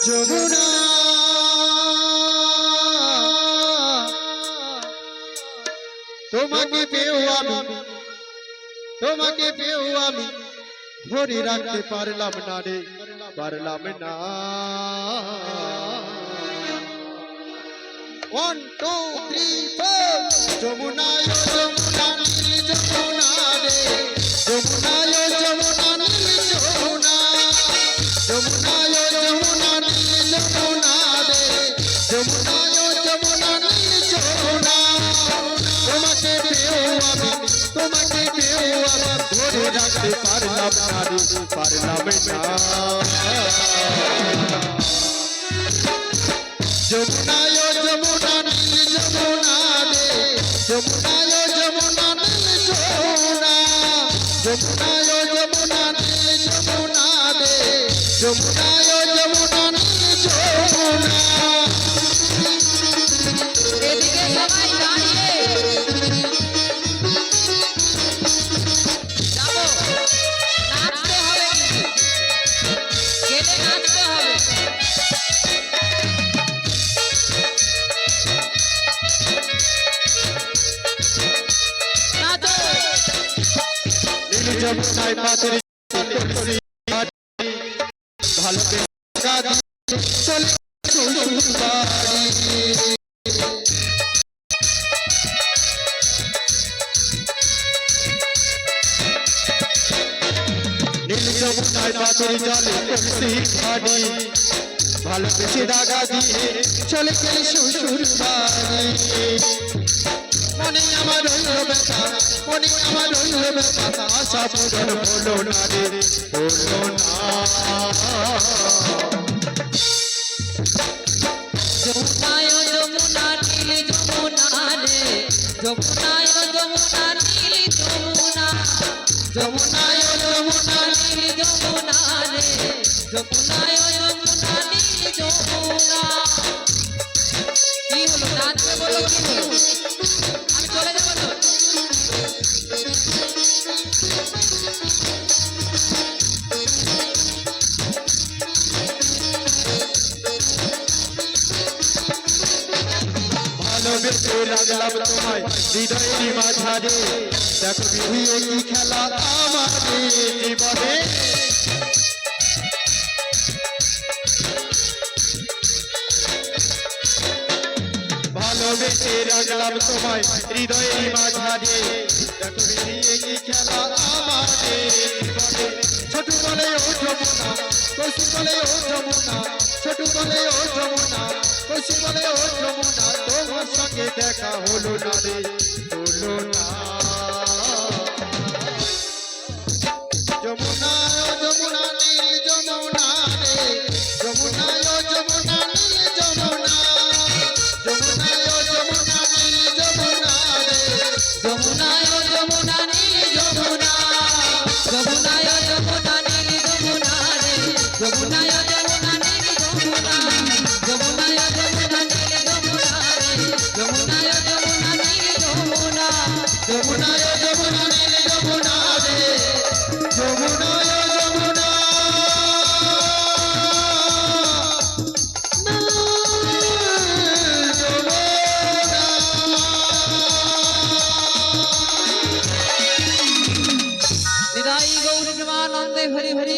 যমুনা তোমাকে পেও আমি ধরে রাখতে পারলাম না রে, পারলাম না। 1 2 3 4 যমুনা যমুনা নীল যমুনা রে, যমুনা যমুনা নীল যমুনা, যমুনা যমুনা নীল যমুনা রে, যমুনা যমুনা নীল যমুনা। তোমাকে পেও আমি ধরে রাখতে পারলাম না রে, পারলাম না। যমুনা যমুনা নীল যমুনা রে, যমুনা যমুনা নীল যমুনা, যমুনা যমুনা নীল যমুনা রে, যমুনা যমুনা নীল যমুনা। এদিকে সবাই দাঁড়িয়ে যাবো, নাচতে হবে, গেলে নাচতে হবে। নীল যমুনায় পাথর ভালোবেসে চলে শ্বশুর বাড়ি। নীল যমুনায় পাথর জলে তুলসী ঘাড়ি, ভালোবেসে দাগা দিয়ে চলে গেল শ্বশুর বাড়ি। মনে আমার রইল ব্যথা, মনে আমার রইল ব্যথা, আশা পূরণ হলো না রে, হলো না। যমুনা যমুনা নীল যমুনা রে, যমুনা যমুনা নীল যমুনা, যমুনা যমুনা নীল যমুনা রে, যমুনা যমুনা নীল যমুনা। কি হলো, নাচবে বলো? কি হলো, আমি চলে যাবো তো? ভালোবেসে রাখলাম তোমায় হৃদয়ের মাঝারে, দেখো বিধিয়ে কি খেলা আমাদের জীবনে। ভালোবেসে রাখলাম তোমায় হৃদয়ের মাঝারে, দেখো বিধিয়ে কি খেলা আমাদের জীবনে। ছোট বলে ও যমুনা, কচি বলে ও যমুনা, ছোট বলে ও যমুনা, কচি বলে ও যমুনা, তোমার সঙ্গে দেখা হলো না রে, হলো না। যমুনা যমুনা নীল যমুনা রে, যমুনা যমুনা নীল যমুনা, যমুনা যমুনা নীল যমুনা রে, যমুনা যমুনা নীল যমুনা, যমুনা যমুনা নীল যমুনা রে, যমুনা যমুনা নীল যমুনা, যমুনা যমুনা নীল যমুনা রে, যমুনা যমুনা নীল যমুনা, যমুনা যমুনা নীল যমুনা রে, যমুনা যমুনা নিতাই গৌর প্রেমানন্দে হরি হরি।